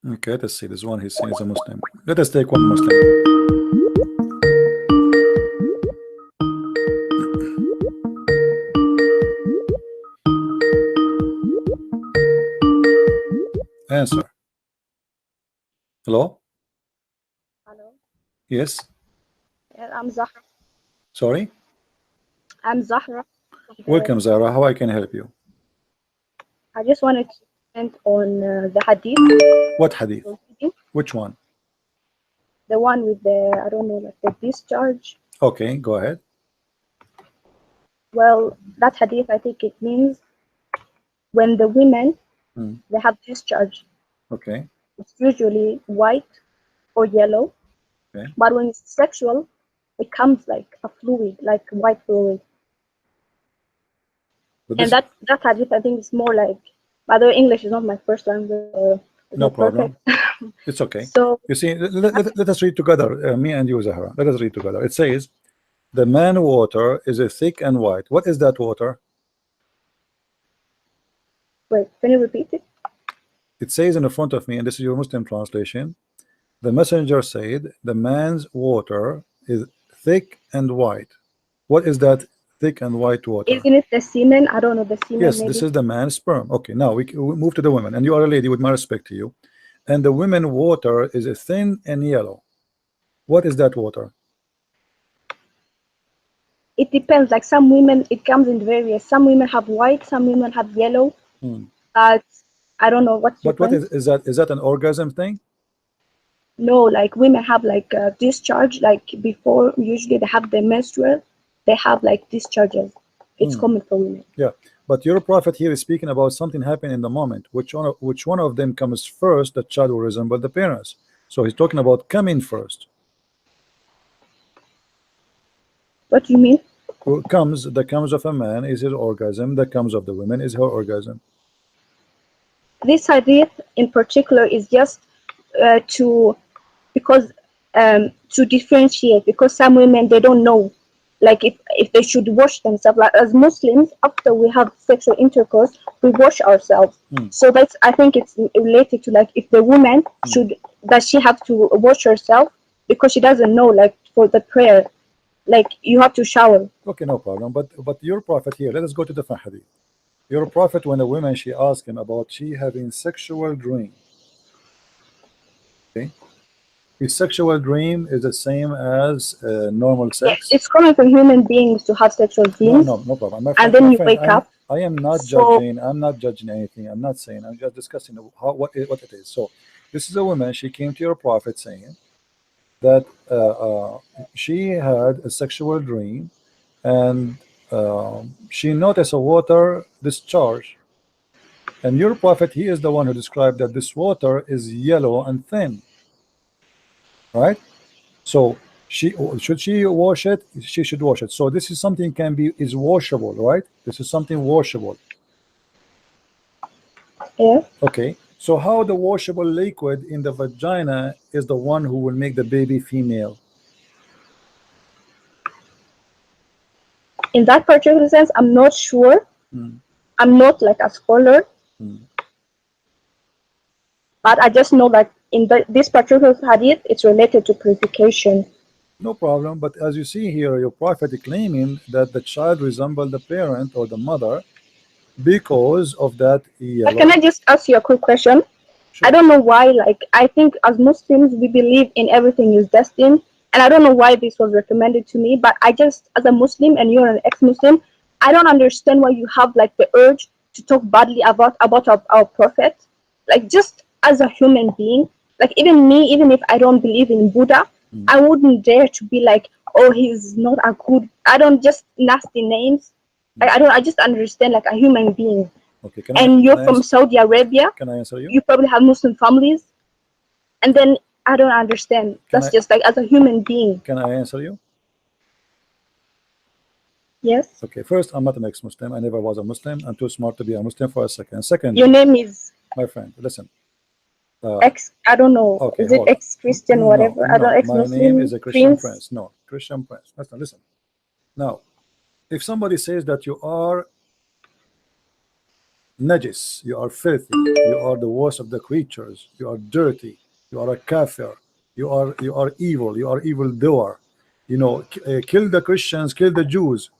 Okay, let's see. This one he's saying is a Muslim. Let us take one Muslim. Answer. Hello? Hello. Yes. I'm Zahra. Sorry? I'm Zahra. Welcome, Zahra. How I can help you? I just wanted to comment on the hadith. What hadith? Which one? The one with the, I don't know, like the discharge. Okay, go ahead. Well, that hadith, I think it means when the women, they have discharge. Okay. It's usually white or yellow. Okay. But when it's sexual, it comes like a fluid, like white fluid. And that hadith, I think, is more like, by the way, English is not my first language. No problem. It's okay. So you see, let us read together, me and you, Zahra. Let us read together. It says, the man water is a thick and white. What is that water? Wait, can you repeat it? It says in the front of me, and this is your Muslim translation, the messenger said, the man's water is thick and white. What is that thick and white water? Isn't it the semen? I don't know, the semen. Yes, maybe. This is the man's sperm. Okay, now we move to the women, and you are a lady with my respect to you. And the women water is a thin and yellow. What is that water? It depends. Like some women, it comes in various. Some women have white, some women have yellow. I don't know what's. But what is that? Is that an orgasm thing? No, like women have like discharge. Like before, usually they have the menstrual. They have like discharges. It's common for women. Yeah, but your prophet here is speaking about something happening in the moment. Which one of them comes first? The child will resemble the parents. So he's talking about coming first. What do you mean? The comes of a man is his orgasm. The comes of the women is her orgasm. This hadith in particular is just to differentiate, because some women, they don't know like if they should wash themselves. Like as Muslims, after we have sexual intercourse, we wash ourselves. So that's, I think it's related to like if the woman does she have to wash herself because she doesn't know, like for the prayer, like you have to shower. Okay, no problem. But your prophet here, let us go to the hadith. Your prophet, when a woman, she asked him about she having sexual dream. Okay, his sexual dream is the same as normal sex. Yes, it's common for human beings to have sexual dreams. No problem. My friend, and then you wake up. I am not judging. I'm not judging anything. I'm not saying. I'm just discussing what it is. So, this is a woman. She came to your prophet saying that she had a sexual dream, and she noticed a water discharge. And your prophet, he is the one who described that this water is yellow and thin, right? So should she wash it? She should wash it. So this is something is washable, right? This is something washable. Yeah. Okay. So how the washable liquid in the vagina is the one who will make the baby female? In that particular sense, I'm not sure. I'm not like a scholar. But I just know that in this particular hadith, it's related to purification. No problem. But as you see here, your prophet is claiming that the child resembled the parent or the mother because of that yellow. Can I just ask you a quick question? Sure. I don't know why, like, I think as Muslims, we believe in everything is destined. And I don't know why this was recommended to me, but I just, as a Muslim and you're an ex-Muslim, I don't understand why you have like the urge to talk badly about our prophet. Like, just as a human being, like even me, even if I don't believe in Buddha, I wouldn't dare to be like, oh, he's not a good, I don't, just nasty names. I just understand like a human being. Okay, you're from Saudi Arabia. Can I answer you? You probably have Muslim families. And then I don't understand. That's just like as a human being. Can I answer you? Yes. Okay, first, I'm not an ex-Muslim. I never was a Muslim. I'm too smart to be a Muslim for a second. Second, your name is? My friend, listen. I don't know. Okay, is it ex-Christian, whatever? No, I don't ex-Muslim. My name is a Christian prince. No, Christian prince. Listen. Now, if somebody says that you are najis, you are filthy, you are the worst of the creatures, you are dirty, you are a kafir, you are evil, you are evil doer, you know, kill the Christians, kill the Jews.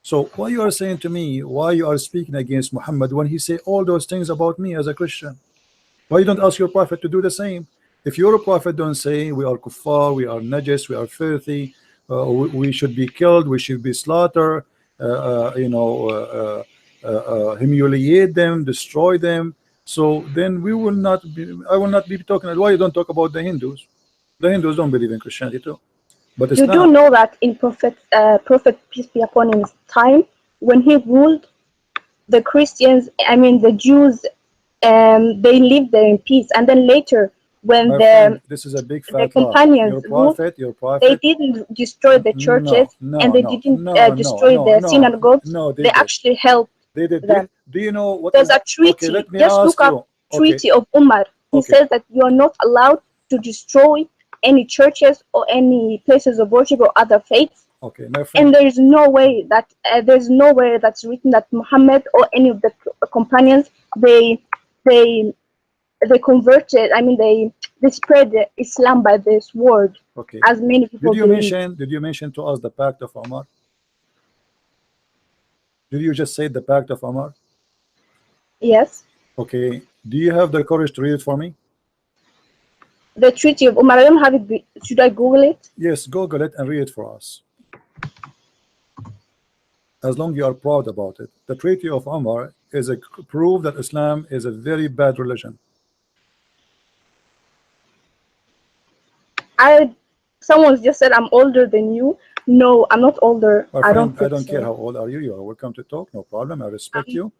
So why you are saying to me, why you are speaking against Muhammad when he say all those things about me as a Christian? Why you don't ask your prophet to do the same? If your prophet don't say we are kuffar, we are najis, we are filthy, we should be killed, we should be slaughtered, you know, humiliate them, destroy them, so then we will not be, I will not be talking. Why you don't talk about the Hindus? The Hindus don't believe in Christianity too, but You do Islam. know that in Prophet peace be upon him time, when he ruled, the Christians, I mean the Jews, they lived there in peace. And then later, when My friend, this is a big the fat lie. companions ruled, Your they prophet, didn't destroy the churches, no, no, and they no, didn't no, no, destroy no, the no, synagogues. no, they They did. actually helped They did. them. Do you know what There's is? a Okay, treaty. let me Just ask look up you. Okay, treaty of Umar. He okay, says that you are not allowed to destroy any churches or any places of worship or other faiths. okay, my And friend. there is no way that there's nowhere that's written that Muhammad or any of the companions they they converted. I mean they spread Islam by this word, Okay, as many people believe. did you mention to us the Pact of Umar? Did you just say the Pact of Umar? Yes, Okay, do you have the courage to read it for me? the treaty of Umar. I don't have it. Should I Google it? Yes, Google it and read it for us. As long you are proud about it. The Treaty of Umar is a proof that Islam is a very bad religion. I Someone just said I'm older than you. No, I'm not older. My I don't friend, I think don't care so. how old are you. You are welcome to talk, no problem. I respect Um, you.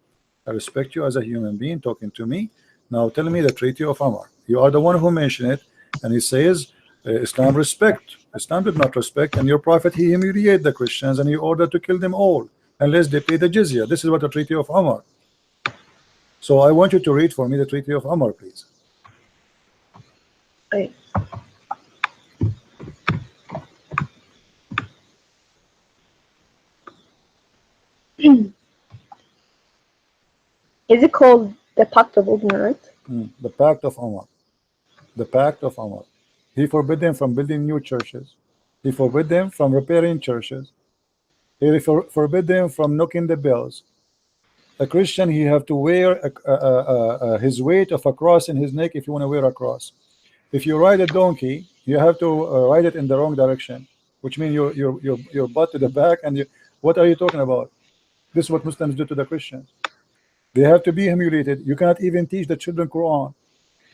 I respect you as a human being talking to me. Now tell me the Treaty of Umar. You are the one who mentioned it, and he says Islam respect. Islam did not respect, and your prophet he humiliated the Christians and he ordered to kill them all unless they pay the jizya. This is what the Treaty of Umar. So I want you to read for me the Treaty of Umar, please. wait. Is it called the Pact of Umar, right? The Pact of Umar. The Pact of Umar. He forbid them from building new churches. He forbid them from repairing churches. He forbid them from knocking the bells. A Christian, he have to wear his weight of a cross in his neck if you want to wear a cross. If you ride a donkey, you have to ride it in the wrong direction, which means your butt to the back. And you, what are you talking about? This is what Muslims do to the Christians. They have to be humiliated. You cannot even teach the children Quran.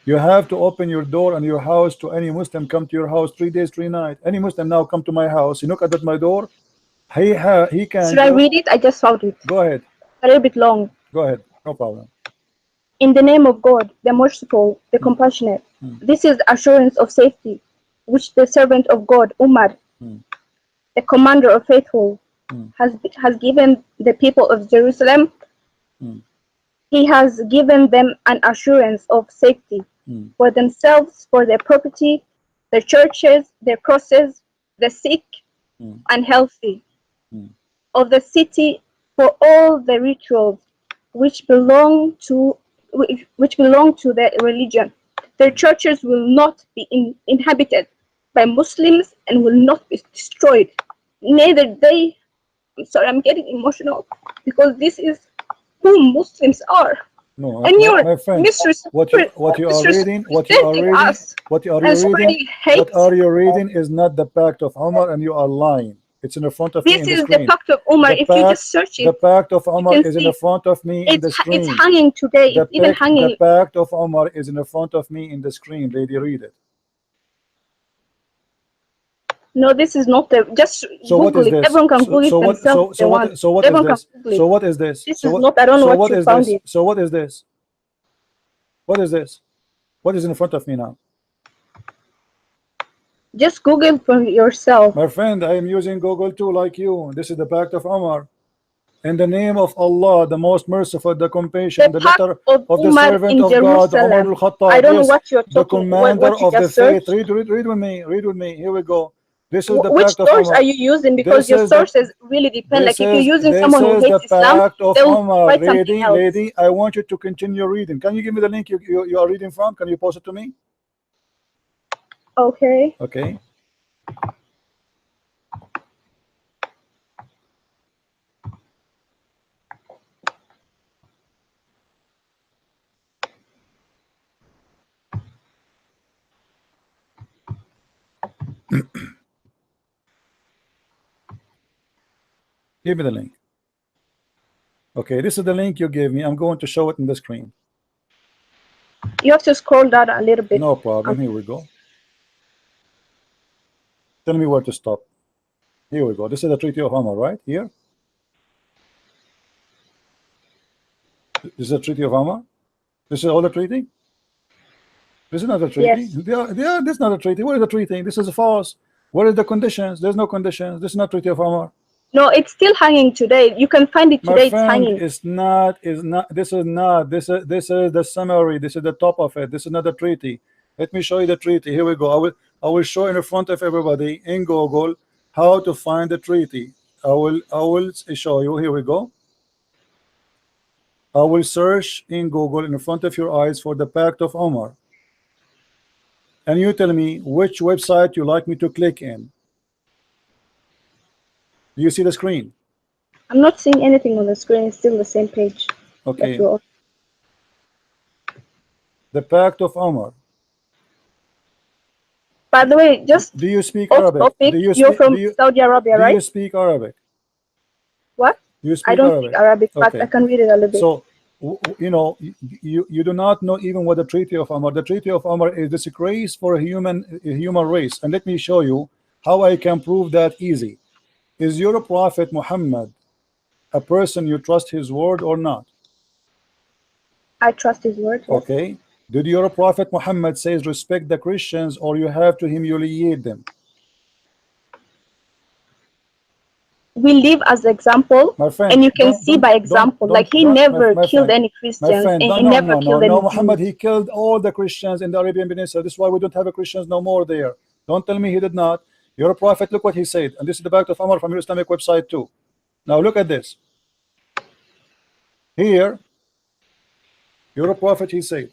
You have to open your door and your house to any Muslim come to your house 3 days, 3 nights. Any Muslim now come to my house, he knock at my door. He can Should I go. read it? I just found it. Go ahead. A little bit long. Go ahead. No problem. In the name of God, the merciful, the Mm, compassionate. mm, This is assurance of safety, which the servant of God, Umar, mm, the commander of faithful, mm, has given the people of Jerusalem. mm, He has given them an assurance of safety mm, for themselves, for their property, their churches, their crosses, the sick mm, and healthy, mm, of the city, for all the rituals which belong to their religion. Their churches will not be inhabited by Muslims and will not be destroyed. Neither they. I'm sorry, I'm getting emotional because this is who Muslims are, no, and you're my friend, misrepresenting us what are you and reading, spreading hate. is not the Pact of Umar, and you are lying. It's in the front of me This in the is the screen. Pact of Umar. If you just search The it, Pact of you Umar can is in see the it. front of me in the It's screen. hanging today. It's even The hanging. Pact of Umar is in the front of me in the screen. Lady, read it. No, this is not the. Just So what Google is it. this? Everyone can Google it themselves if they want. So what is Everyone can this? Google So it. what is this? This is not. I don't know So what what you is found this? it. So what is this? What is this? What is in front of me now? Just Google it for yourself. My friend, I am using Google too, like you. This is the Pact of Umar. In the name of Allah, the most merciful, the compassion, The the Pact letter of of the Umar servant in of God, Umar Jerusalem. I al-Khattab. don't know Yes, what you're the talking. commander What you of the just faith. searched. Read with me. Read with me. Here we go. This is the Which Pact of source Umar. are you using? Because This your is the sources really depend. Like if you're using this someone who is the hates Islam, Pact of they will Umar. write something Lady, else. lady, I want you to continue reading. Can you give me the link you are reading from? Can you post it to me? Okay. Okay. Give me the link. Okay, this is the link you gave me. I'm going to show it in the screen. You have to scroll down a little bit. No problem. Here we go. Tell me where to stop. Here we go. This is the Treaty of Umar, right? Here. This is the Treaty of Umar. This is all the treaty. This is not a treaty. Yes. This is not a treaty. What is the treaty? This is false. What is the conditions? There's no conditions. This is not Treaty of Umar. No, it's still hanging today. You can find it My today. It's friend, hanging. this is the summary. This is the top of it. This is not the treaty. Let me show you the treaty. Here we go. I will show in front of everybody in Google how to find the treaty. I will show you. Here we go. I will search in Google in front of your eyes for the Pact of Umar. And you tell me which website you like me to click in. Do you see the screen? I'm not seeing anything on the screen. It's still the same page. Okay. That's all. The Pact of Umar. By the way, just Do you speak off Arabic? topic, Do you you're speak, from do you, Saudi Arabia, do right? you speak Arabic? What? Do you speak I don't Arabic? speak Arabic, but Okay. I can read it a little bit. So, you know, you do not know even what the Treaty of Umar. The Treaty of Umar is disgrace for a human race. And let me show you how I can prove that easy. Is your Prophet Muhammad a person you trust his word or not? I trust his word. Yes. Okay. Did your Prophet Muhammad says respect the Christians or you have to humiliate them? We live as example, My friend, and you can see by example, like he never killed any Christians, and he never killed any Muhammad, Jews. he killed all the Christians in the Arabian Peninsula. This is why we don't have a Christians no more there. Don't tell me he did not. Your Prophet, look what he said. And this is the Pact of Umar from your Islamic website too. Now look at this. Here, your Prophet, he said,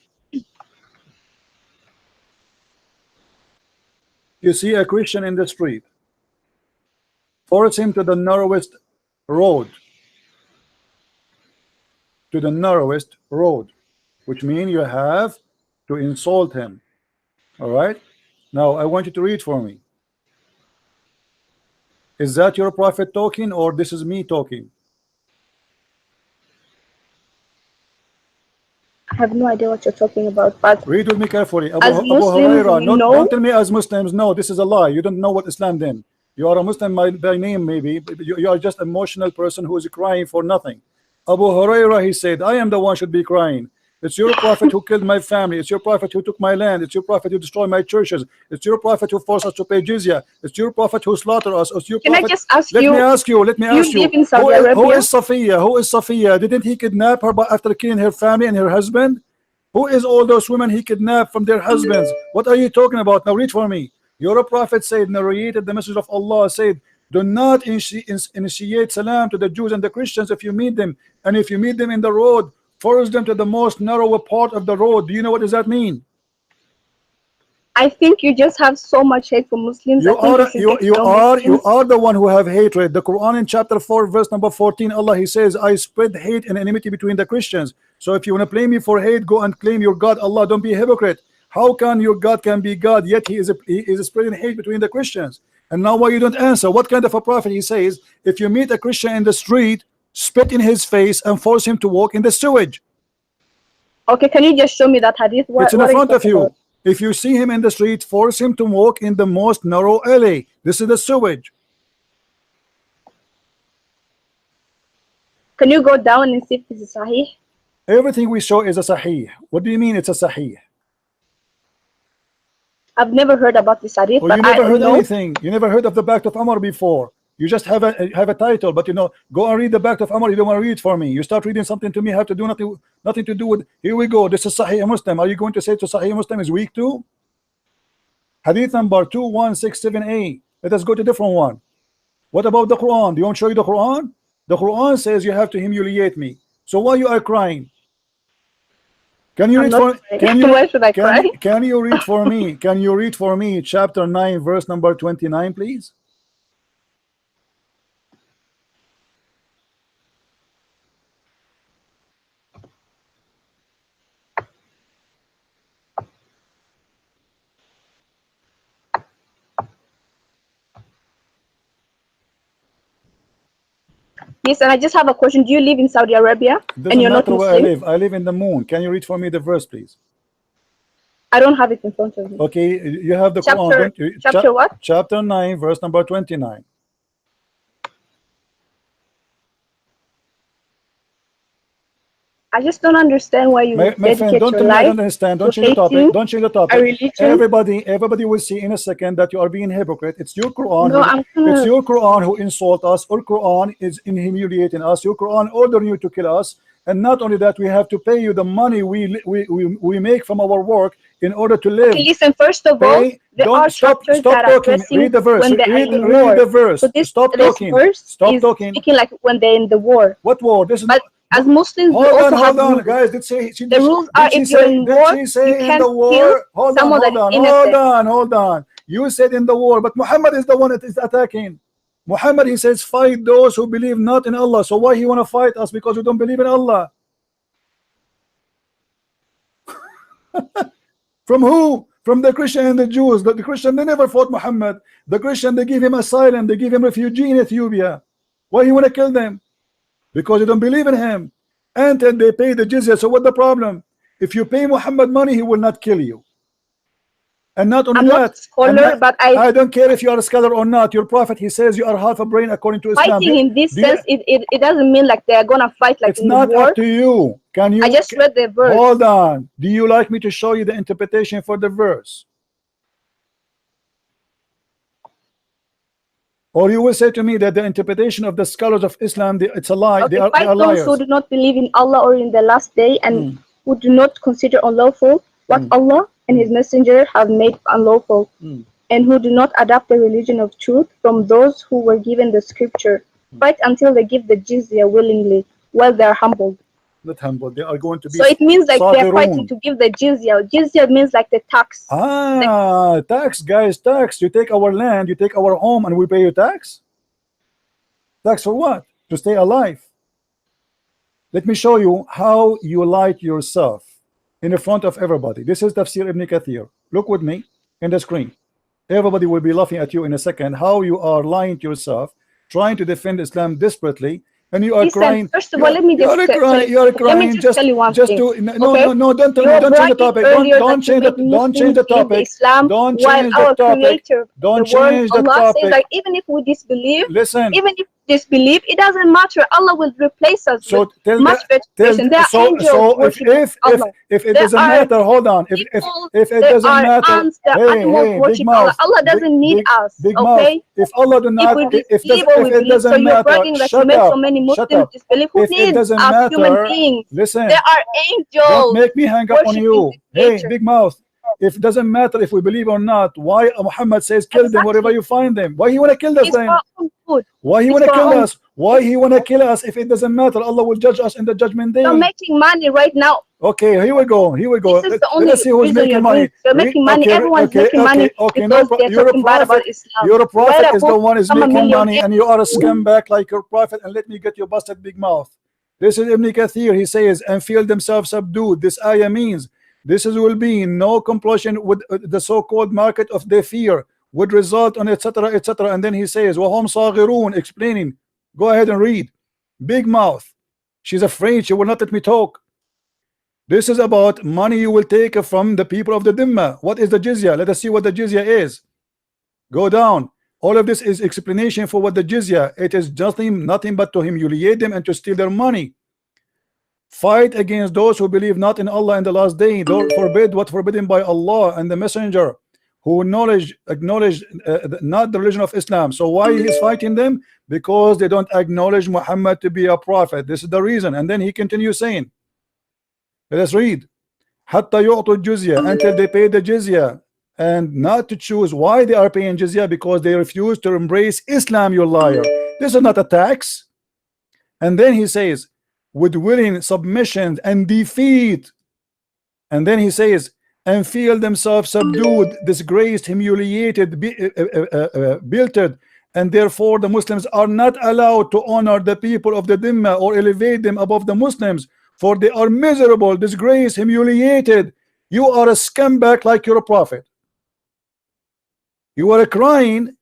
you see a Christian in the street, force him to the narrowest road. To the narrowest road, which means you have to insult him. All right. Now I want you to read for me. Is that your Prophet talking or this is me talking? I have no idea what you're talking about, but Read with me carefully. as Muslims, we know. Don't tell me as Muslims. No, this is a lie. You don't know what Islam then. You are a Muslim by name, maybe. You are just an emotional person who is crying for nothing. Abu Huraira, he said, I am the one should be crying. It's your Prophet who killed my family. It's your Prophet who took my land. It's your Prophet who destroyed my churches. It's your Prophet who forced us to pay jizya. It's your Prophet who slaughtered us. It's your Can Prophet. I just ask Let you? me ask you. Let me ask you. You live in Saudi Who Arabia? is Safiya? Who is Safiya? Didn't he kidnap her after killing her family and her husband? Who is all those women he kidnapped from their husbands? What are you talking about? Now read for me. Your Prophet said, narrated the message of Allah, said, do not initiate salam to the Jews and the Christians if you meet them. And if you meet them in the road, force them to the most narrow part of the road. Do you know what does that mean? I think you just have so much hate for Muslims. You are the one who have hatred. The Quran in chapter 4 verse number 14, Allah, he says, I spread hate and enmity between the Christians. So if you want to blame me for hate, go and claim your God, Allah. Don't be a hypocrite. How can your God can be God, yet he is spreading hate between the Christians? And now why you don't answer? What kind of a prophet? He says, if you meet a Christian in the street, spit in his face and force him to walk in the sewage. Okay, can you just show me that hadith? It's in the front of you. If you see him in the street, force him to walk in the most narrow alley. This is the sewage. Can you go down and see if this is sahih? Everything we show is a sahih. What do you mean it's a sahih? I've never heard about this hadith. Well, but you never heard know. anything. You never heard of the Pact of Umar before. You just have a title, but you know, go and read the Pact of Umar. You don't want to read it for me. You start reading something to me, have to do nothing to do with. Here we go. This is Sahih Muslim. Are you going to say to Sahih Muslim is weak too? Hadith number 2167A. Let us go to a different one. What about the Quran? Do you want to show you the Quran? The Quran says you have to humiliate me. So why you are crying? Can you I'm read not for crying. can you Why should I cry? can you read for me? Can you read for me chapter 9 verse number 29, please? Yes, and I just have a question. Do you live in Saudi Arabia It and doesn't you're not matter where I Muslim? live. I live in the moon. Can you read for me the verse, please? I don't have it in front of me. Okay, you have the Quran, Chapter, don't you? chapter what? Chapter 9, verse number 29. I just don't understand why you My would friend, dedicate don't your tell me I life don't understand. Don't to change the topic. hating Don't change the a topic. religion. Everybody will see in a second that you are being hypocrite. It's your Quran No, who I'm it's gonna. your Quran who insult us. Or Quran is in humiliating us. Your Quran ordering you to kill us. And not only that, we have to pay you the money we make from our work in order to live. Okay, listen. First of all, Pay. there Don't are chapters stop that are talking. addressing Read the verse. when they are in Read the war. verse. So this Stop this talking. verse Stop is talking. speaking like when they're in the war. What war? This is But no, as Muslims, we also have hold on, rules. guys. The rules are if you're in Did war, she say you in the can't kill war? someone that is innocent. Hold on. You said in the war, but Muhammad is the one that is attacking. Muhammad, he says, fight those who believe not in Allah. So why he want to fight us? Because we don't believe in Allah. From who? From the Christian and the Jews. The Christian, they never fought Muhammad. The Christian, they give him asylum. They give him refugee in Ethiopia. Why you want to kill them? Because you don't believe in him. And then they pay the jizya. So what the problem? If you pay Muhammad money, he will not kill you. And not only I'm not a that, scholar, but I don't care if you are a scholar or not. Your prophet, he says you are half a brain according to Islam. fighting in this sense, it doesn't mean like they're gonna fight like It's in the not war. up to you. Can you? I just read the verse. Hold on. Do you like me to show you the interpretation for the verse? Or you will say to me that the interpretation of the scholars of Islam, it's a lie. Okay, They are fight liars. those who do not believe in Allah or in the last day and who do not consider unlawful what Allah and His Messenger have made unlawful, and who do not adopt the religion of truth from those who were given the scripture. Fight until they give the jizya willingly, while they are humbled. Not humble. They are going to be. So it means like they're fighting صاغرون. to give the jizya. Jizya means like the tax. Tax, guys, tax. You take our land, you take our home, and we pay you tax. Tax for what? To stay alive. Let me show you how you lie to yourself in the front of everybody. This is Tafsir Ibn Kathir. Look with me in the screen. Everybody will be laughing at you in a second. How you are lying to yourself, trying to defend Islam desperately, and you are crying. First of all, let me just tell you one thing. No, don't change the topic. Don't change the topic. Islam, Don't while change the our topic. Creator, Don't the world, change the Allah topic. says that even if we disbelieve, Listen. even if disbelieve, it doesn't matter. Allah will replace us with much better situation. There are angels worshiping Allah. If it doesn't matter, hold on. If it doesn't matter, ants, there are animals worship Allah. Allah doesn't need us. Okay? If Allah do not, if it doesn't so you're matter, bragging that you shut make up. so many Shut Muslims up. disbelieve. Who If it needs doesn't us human matter, beings? listen. There are angels. Don't make me hang up on you. Hey, nature. big mouth. If it doesn't matter if we believe or not, why Muhammad says kill them wherever you find them? Why he want to kill us then? Why he want to kill us? Why he want to kill us if it doesn't matter? Allah will judge us in the judgment day. You're making money right now. Okay, here we go. Here we go. This is the only Let's see who's making money. You're making money. Everyone's making money because they're talking bad about Islam. Your prophet is the one is making money, and you are a scumbag like your prophet. And let me get your busted big mouth. This is Ibn Kathir. He says, and feel themselves subdued. This ayah means this is will be no compulsion with the so-called market of their fear would result on etc etc. And then he says, وَهُمْ صَاغِرُونَ, explaining. Go ahead and read. Big mouth. She's afraid. She will not let me talk. This is about money you will take from the people of the Dhimma. What is the jizya? Let us see what the jizya is. Go down. All of this is explanation for what the jizya. It is just nothing but to humiliate them and to steal their money. Fight against those who believe not in Allah and the last day. Don't forbid what forbidden by Allah and the messenger, who acknowledge not the religion of Islam. So why he is fighting them? Because they don't acknowledge Muhammad to be a prophet. This is the reason. And then he continues saying, let us read. Hatta yu'tu jizya, until they pay the jizya. and not to choose. Why they are paying jizya? Because they refuse to embrace Islam, you liar. This is not a tax. And then he says, with willing submission and defeat. And then he says, and feel themselves subdued, disgraced, humiliated, belted, and therefore the Muslims are not allowed to honor the people of the Dhimma or elevate them above the Muslims, for they are miserable, disgraced, humiliated. You are a scumbag like your prophet. You are crying,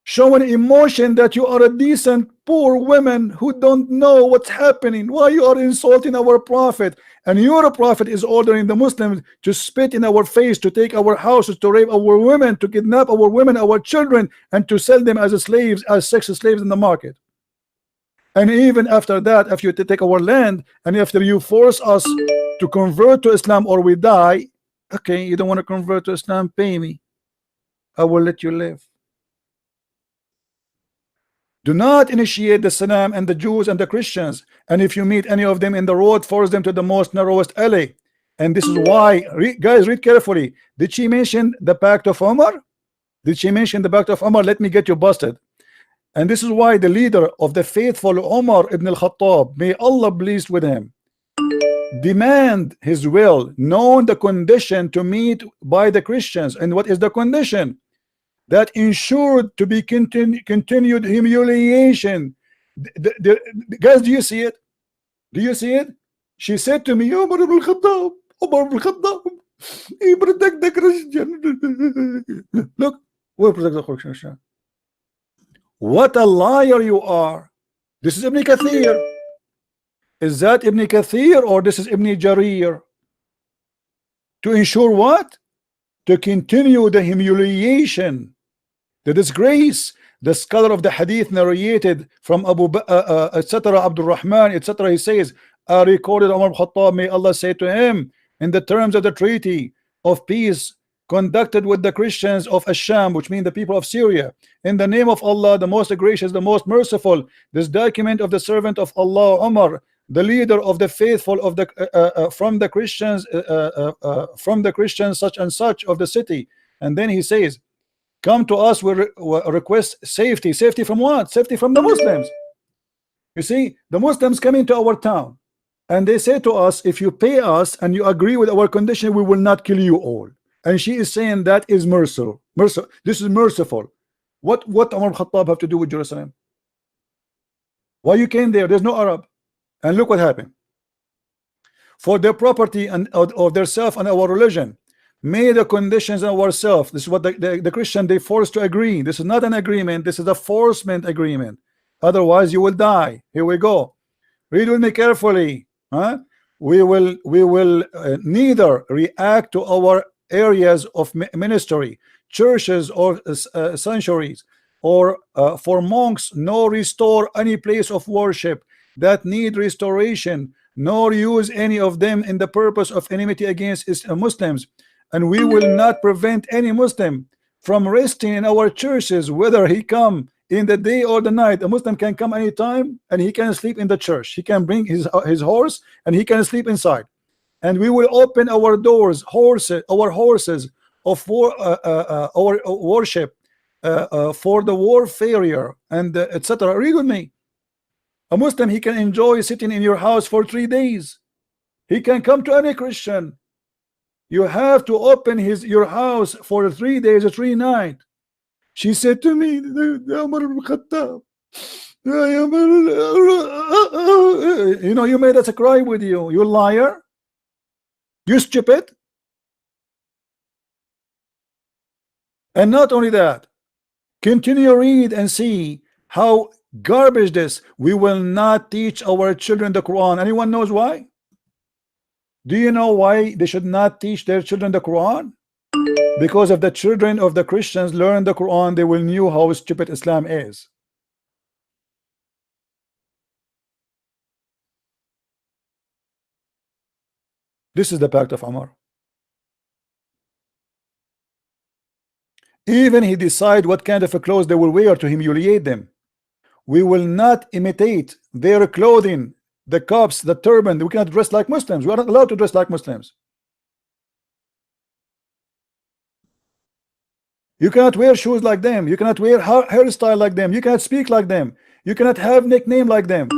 showing emotion that you are a decent poor woman who don't know what's happening. Why you are insulting our prophet? And your prophet is ordering the Muslims to spit in our face, to take our houses, to rape our women, to kidnap our women, our children, and to sell them as slaves, as sex slaves in the market. And even after that, if you take our land, and after you force us to convert to Islam or we die, okay, you don't want to convert to Islam, pay me, I will let you live. Do not initiate the Salam and the Jews and the Christians, and if you meet any of them in the road, force them to the most narrowest alley. And this is why, guys, read carefully. Did she mention the Pact of Umar? Did she mention the Pact of Umar? Let me get you busted. And this is why the leader of the faithful, Umar ibn al-Khattab, may Allah pleased with him, demand his will, known the condition to meet by the Christians. And what is the condition? That ensured to be continued humiliation. Guys, do you see it? Do you see it? She said to me, Umar ibn Khattab, Umar ibn Khattab, he protect the Christian. Look, we protect the Christian. What a liar you are. This is Ibn Kathir. Is that Ibn Kathir or this is Ibn Jarir? To ensure what? To continue the humiliation, the disgrace. The scholar of the hadith narrated from etc. Abdul Rahman, etc. He says, I recorded Umar ibn Khattab, may Allah say to him, in the terms of the treaty of peace conducted with the Christians of Asham, which mean the people of Syria, in the name of Allah, the most gracious, the most merciful, this document of the servant of Allah, Umar, the leader of the faithful of the from the Christians such and such of the city. And then he says, come to us with request safety. Safety from what? Safety from the Muslims. You see, the Muslims come into our town and they say to us, if you pay us and you agree with our condition, we will not kill you all. And she is saying that is merciful. This is merciful. What Umar Khattab have to do with Jerusalem? Why you came there? There's no Arab. And look what happened. For their property and of their self and our religion, may the conditions of ourselves. This is what the Christian they forced to agree. This is not an agreement. This is a forcement agreement. Otherwise, you will die. Here we go. Read with me carefully. We will neither react to our areas of ministry, churches or sanctuaries, or for monks, nor restore any place of worship that need restoration, nor use any of them in the purpose of enmity against Muslims. And we will not prevent any Muslim from resting in our churches, whether he come in the day or the night. A Muslim can come anytime and he can sleep in the church. He can bring his horse and he can sleep inside. And we will open our doors, our horses of our worship for the warfare and etc. Read with me. A Muslim, he can enjoy sitting in your house for 3 days. He can come to any Christian. You have to open your house for 3 days or 3 nights. She said to me, you know, you made us cry with you. You liar. You stupid. And not only that, continue read and see how garbage this. We will not teach our children the Quran. Anyone knows why? Do you know why they should not teach their children the Quran? Because if the children of the Christians learn the Quran, they will know how stupid Islam is. This is the Pact of Umar. Even he decide what kind of a clothes they will wear to humiliate them. We will not imitate their clothing, the cups, the turban. We cannot dress like Muslims. We are not allowed to dress like Muslims. You cannot wear shoes like them. You cannot wear hairstyle like them. You cannot speak like them. You cannot have nickname like them.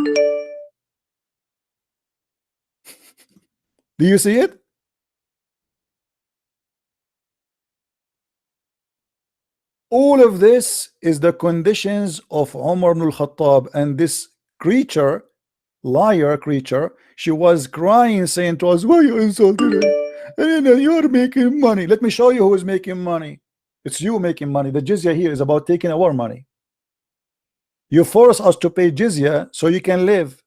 Do you see it? All of this is the conditions of Umar ibn al-Khattab, and this creature, liar creature, she was crying, saying to us, why you insulted her? And then you're making money. Let me show you who is making money. It's you making money. The jizya here is about taking our money. You force us to pay jizya so you can live.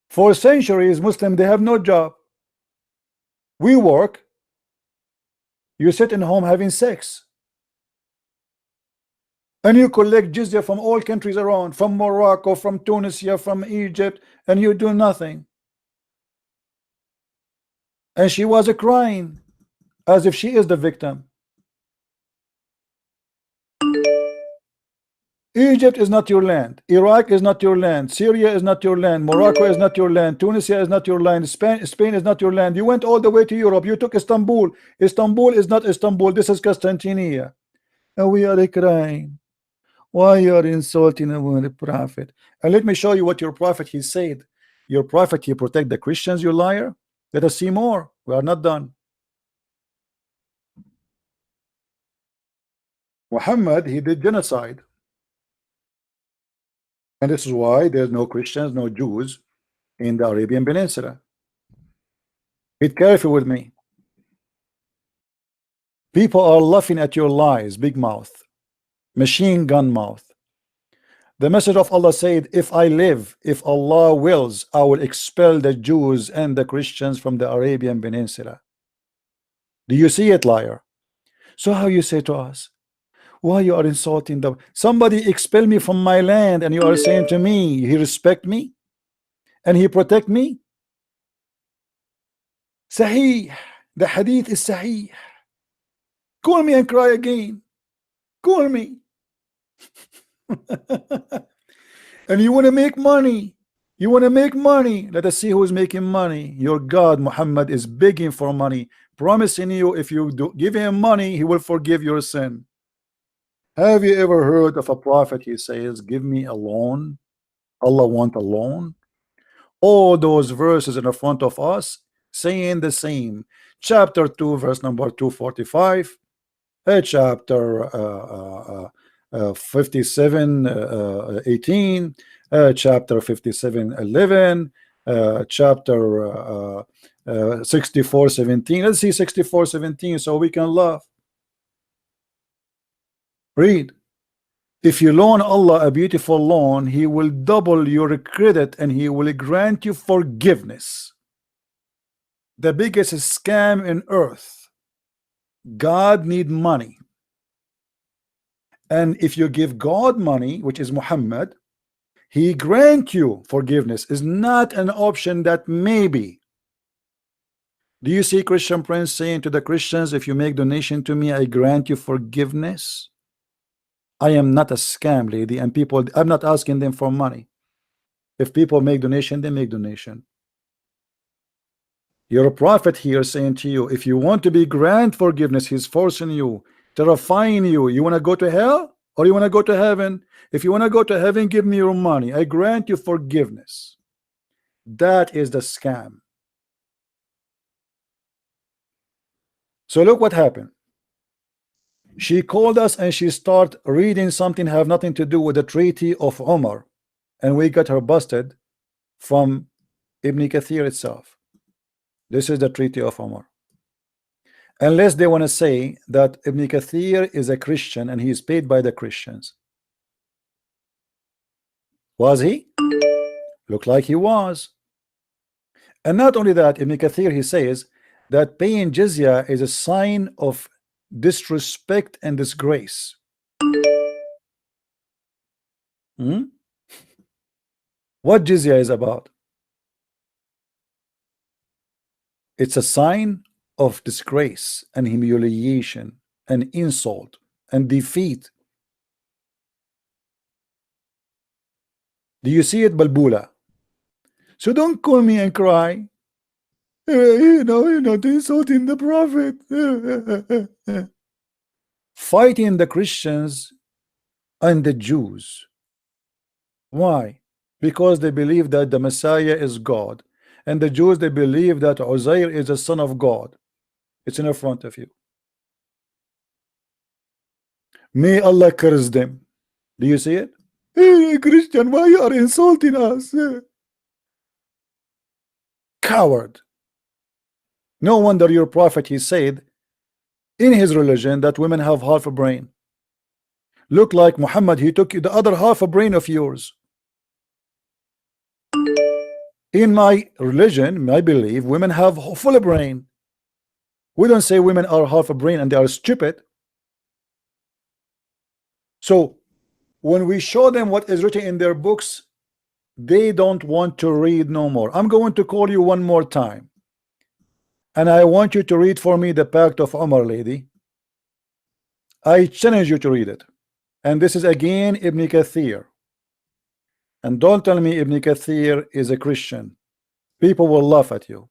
For centuries, Muslims, they have no job. We work. You sit in home having sex. And you collect jizya from all countries around, from Morocco, from Tunisia, from Egypt, and you do nothing. And she was crying as if she is the victim. Egypt is not your land. Iraq is not your land. Syria is not your land. Morocco is not your land. Tunisia is not your land. Spain is not your land. You went all the way to Europe. You took Istanbul. Istanbul is not Istanbul. This is Constantinople. And we are crying. Why you are insulting our prophet? And let me show you what your prophet he said. Your prophet he protect the Christians, you liar. Let us see more. We are not done. Muhammad he did genocide. And this is why there's no Christians, no Jews in the Arabian Peninsula. Be careful with me. People are laughing at your lies, big mouth, machine gun mouth. The message of Allah said, if I live, if Allah wills, I will expel the Jews and the Christians from the Arabian Peninsula. Do you see it, liar? So how you say to us, why you are insulting them? Somebody expel me from my land and you are saying to me, he respect me and he protect me? Sahih. The hadith is sahih. Call me and cry again. Call me. And you want to make money. You want to make money. Let us see who is making money. Your God Muhammad is begging for money, promising you if you do give him money, he will forgive your sin. Have you ever heard of a prophet he says, give me a loan? Allah want a loan? All those verses in the front of us saying the same. Chapter 2 verse number 245, chapter 57 18, chapter 57 11, chapter 64 17. Let's see 64 17 so we can laugh. Read. If you loan Allah a beautiful loan, he will double your credit and he will grant you forgiveness. The biggest scam in earth. God need money. And if you give God money, which is Muhammad, he grant you forgiveness. Is not an option that maybe. Do you see Christian Prince saying to the Christians, if you make donation to me, I grant you forgiveness? I am not a scam lady, and people, I'm not asking them for money. If people make donation, they make donation. You're a prophet here saying to you, if you want to be grant forgiveness, he's forcing you, terrifying you. You want to go to hell or you want to go to heaven? If you want to go to heaven, give me your money. I grant you forgiveness. That is the scam. So look what happened. She called us and she started reading something have nothing to do with the treaty of Umar, and we got her busted from Ibn Kathir itself. This is the treaty of Umar. Unless they want to say that Ibn Kathir is a Christian and he is paid by the Christians. Was he? Looked like he was. And not only that, Ibn Kathir he says that paying jizya is a sign of disrespect and disgrace. What jizya is about? It's a sign of disgrace and humiliation and insult and defeat. Do you see it, Balbula? So don't call me and cry. You're not insulting the Prophet. Fighting the Christians and the Jews. Why? Because they believe that the Messiah is God, and the Jews, they believe that Uzair is a son of God. It's in front of you. May Allah curse them. Do you see it? Hey, Christian, why you are insulting us? Coward. No wonder your prophet, he said in his religion that women have half a brain. Look like Muhammad, he took the other half a brain of yours. In my religion, I believe women have full brain. We don't say women are half a brain and they are stupid. So when we show them what is written in their books, they don't want to read no more. I'm going to call you one more time, and I want you to read for me the Pact of Umar, lady. I challenge you to read it. And this is again Ibn Kathir. And don't tell me Ibn Kathir is a Christian. People will laugh at you.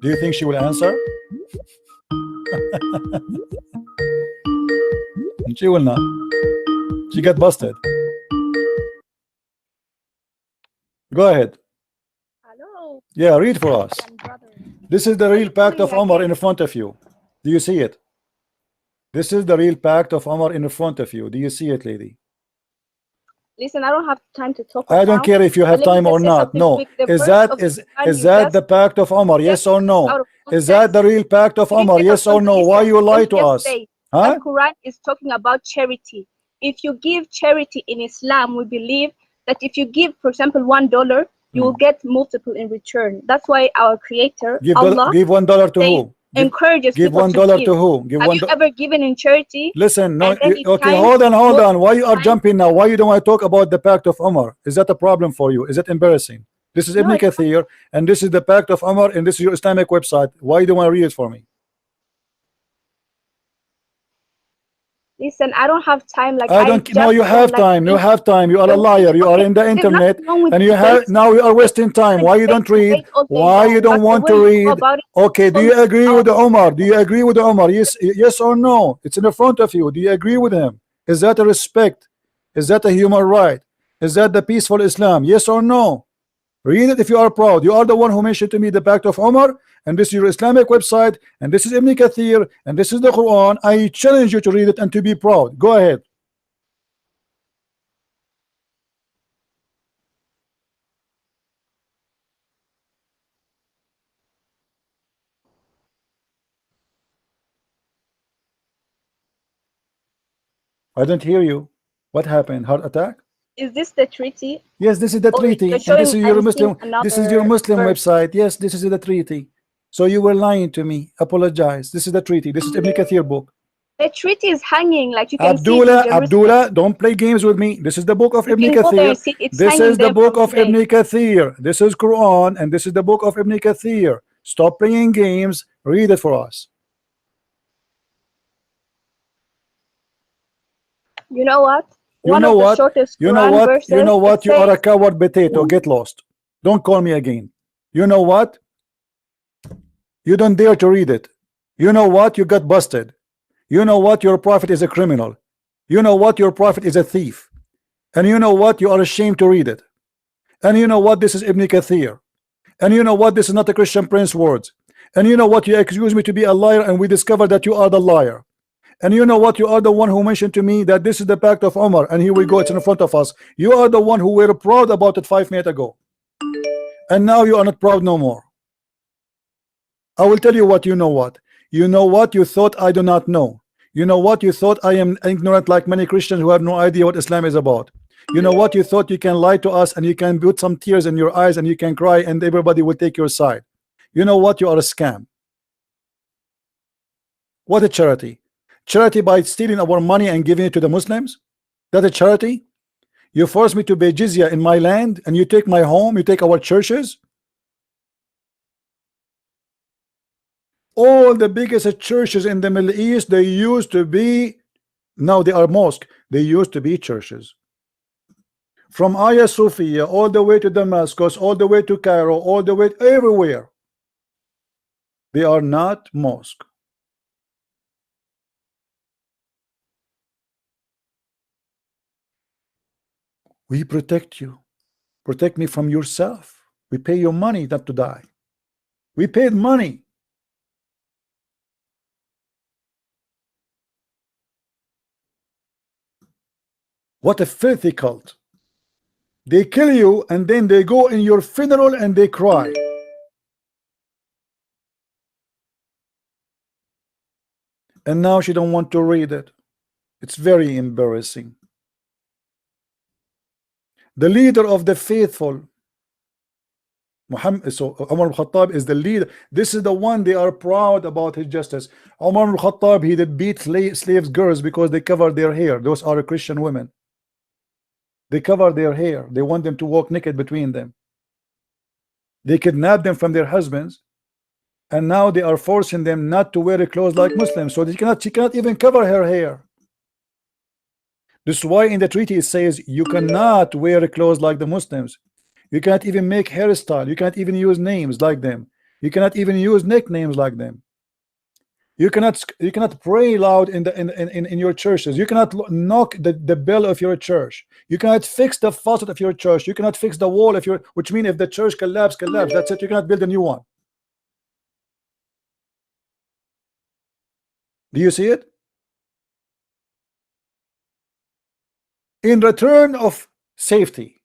Do you think she will answer? She will not. She got busted. Go ahead. Hello. Yeah, read for us. This is the real Pact of Umar in front of you. Do you see it? This is the real Pact of Umar in front of you. Do you see it, lady? Listen, I don't have time to talk. I don't care if you have time or not. No. Is that the Pact of Umar? Yes or no? Is that the real Pact of Umar? Yes or no? Why you lie to us? The Quran is talking about charity. If you give charity in Islam, we believe that if you give, for example, $1, you will get multiple in return. That's why our Creator, Allah, give $1 to who? Encourages give people $1 to who? Give Have you ever given in charity? Listen, no, okay, hold on. Why you are jumping now? Why you don't want to talk about the Pact of Umar? Is that a problem for you? Is it embarrassing? This is Ibn Kathir, and this is the Pact of Umar, and this is your Islamic website. Why you don't want to read it for me? Listen, I don't have time. Like I don't. No, you have time. You have time. You are a liar. You are in the internet, and you have now. You are wasting time. Why you don't read? Why you don't want to read? Okay. Do you agree with the Umar? Do you agree with the Umar? Yes. Yes or no? It's in the front of you. Do you agree with him? Is that a respect? Is that a human right? Is that the peaceful Islam? Yes or no? Read it if you are proud. You are the one who mentioned to me the Pact of Umar, and this is your Islamic website, and this is Ibn Kathir, and this is the Quran. I challenge you to read it and to be proud. Go ahead. I don't hear you. What happened? Heart attack? Is this the treaty? Yes, this is the treaty. And this is your Muslim. This is your Muslim website. Yes, this is the treaty. So you were lying to me. Apologize. This is the treaty. This is Ibn Kathir book. The treaty is hanging, like you can Abdullah, don't play games with me. This is the book of Ibn Kathir. This is the book of Ibn Kathir. This is Quran, and this is the book of Ibn Kathir. Stop playing games. Read it for us. You know what? You know what? You know what? You know what? You are a coward potato. Get lost. Don't call me again. You know what? You don't dare to read it. You know what? You got busted. You know what? Your prophet is a criminal. You know what? Your prophet is a thief. And you know what? You are ashamed to read it. And you know what? This is Ibn Kathir. And you know what? This is not a Christian Prince words. And you know what? You accuse me to be a liar, and we discover that you are the liar. And you know what? You are the one who mentioned to me that this is the Pact of Umar, and here we go. It's in front of us. You are the one who were proud about it 5 minutes ago, and now you are not proud no more. I will tell you what. You know what? You know what? You thought I do not know. You know what? You thought I am ignorant, like many Christians who have no idea what Islam is about. You know what? You thought you can lie to us, and you can put some tears in your eyes, and you can cry, and everybody will take your side. You know what? You are a scam. What a charity! Charity by stealing our money and giving it to the Muslims? That a charity? You force me to pay jizya in my land, and you take my home, you take our churches. All the biggest churches in the Middle East, they used to be, now they are mosque, they used to be churches. From Hagia Sophia all the way to Damascus, all the way to Cairo, all the way everywhere, they are not mosque. We protect you. Protect me from yourself. We pay you money not to die. We paid money. What a filthy cult. They kill you and then they go in your funeral and they cry. And now she don't want to read it. It's very embarrassing. The leader of the faithful, Muhammad, so Umar al-Khattab is the leader. This is the one they are proud about his justice. Umar al-Khattab, he did beat slaves girls because they covered their hair. Those are Christian women. They cover their hair. They want them to walk naked between them. They kidnap them from their husbands, and now they are forcing them not to wear clothes like Muslims. So she cannot even cover her hair. This is why in the treaty it says you cannot wear clothes like the Muslims. You cannot even make hairstyle. You cannot even use names like them. You cannot even use nicknames like them. You cannot pray loud in your churches. You cannot knock the bell of your church. You cannot fix the faucet of your church. You cannot fix the wall of your, which means if the church collapse, that's it. You cannot build a new one. Do you see it? In return of safety.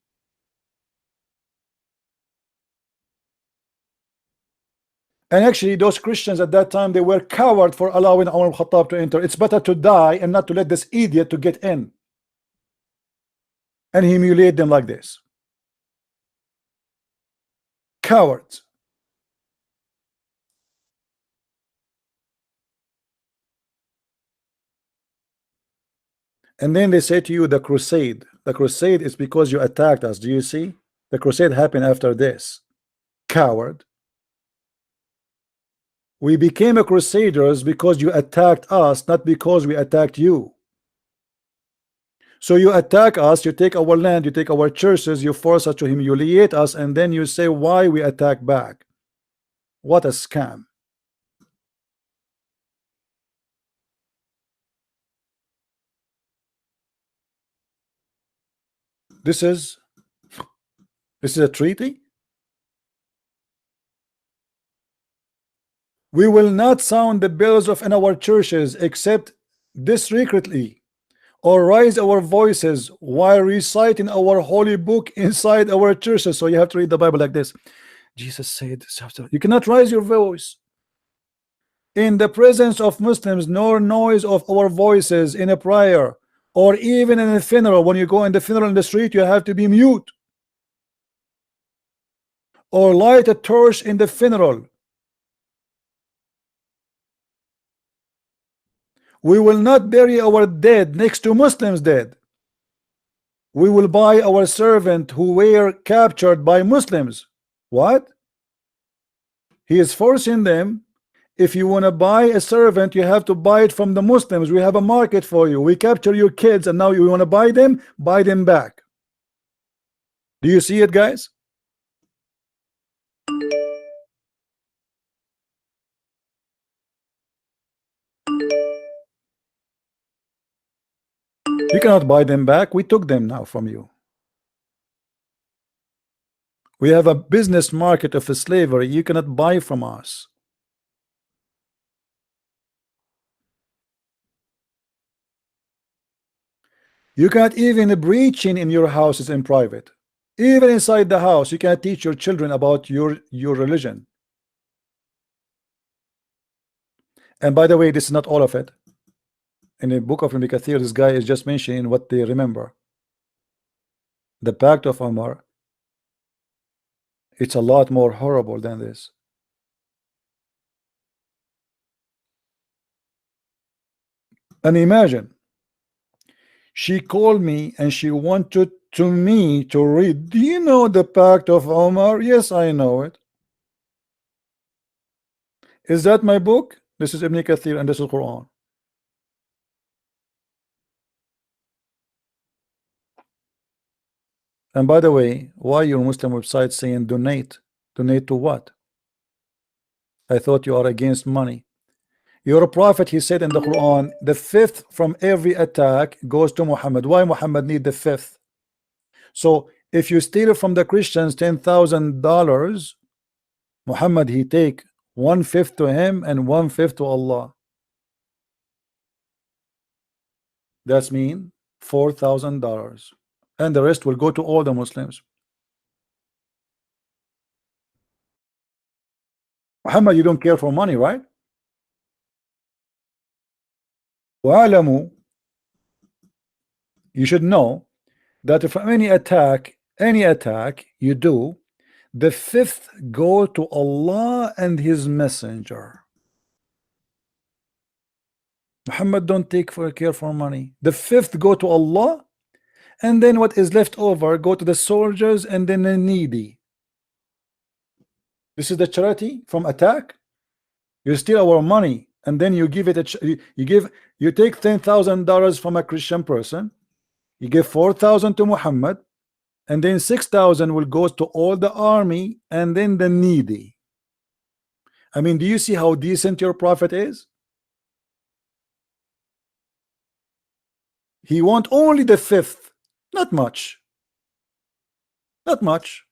And actually those Christians at that time, they were coward for allowing Umar al-Khattab to enter. It's better to die and not to let this idiot to get in and humiliate them like this. Cowards. And then they say to you, the crusade. The crusade is because you attacked us. Do you see? The crusade happened after this. Coward. We became a crusaders because you attacked us, not because we attacked you. So you attack us, you take our land, you take our churches, you force us to humiliate us, and then you say why we attack back. What a scam. This is a treaty. We will not sound the bells of in our churches except discreetly, or raise our voices while reciting our holy book inside our churches. So you have to read the Bible like this. Jesus said, you cannot raise your voice in the presence of Muslims, nor noise of our voices in a prayer, or even in a funeral. When you go in the funeral in the street, you have to be mute, or light a torch in the funeral. We will not bury our dead next to Muslims dead. We will buy our servant who were captured by Muslims. What? He is forcing them. If you want to buy a servant, you have to buy it from the Muslims. We have a market for you. We capture your kids, and now you want to buy them back. Do you see it, guys? You cannot buy them back. We took them now from you. We have a business market of slavery. You cannot buy from us. You cannot even preaching in your houses in private. Even inside the house, you cannot teach your children about your religion. And by the way, this is not all of it. In the book of Ibn Kathir, this guy is just mentioning what they remember. The Pact of Umar, it's a lot more horrible than this. And imagine, she called me and she wanted to me to read. Do you know the Pact of Umar? Yes, I know it. Is that my book? This is Ibn Kathir and this is Quran. And by the way, why your Muslim website saying donate? Donate to what? I thought you are against money. Your prophet, he said in the Quran, the fifth from every attack goes to Muhammad. Why Muhammad need the fifth? So if you steal from the Christians $10,000, Muhammad he take 1/5 to him and 1/5 to Allah. That's mean $4,000, and the rest will go to all the Muslims. Muhammad, you don't care for money, right? وَاعْلَمُوا, you should know that if any attack you do, the fifth go to Allah and his messenger. Muhammad don't take care for money. The fifth go to Allah, and then what is left over go to the soldiers and then the needy. This is the charity from attack. You steal our money and then you give it you take $10,000 from a Christian person, you give 4,000 to Muhammad, and then 6,000 will go to all the army and then the needy. I mean, do you see how decent your prophet is? He want only the fifth, not much, not much.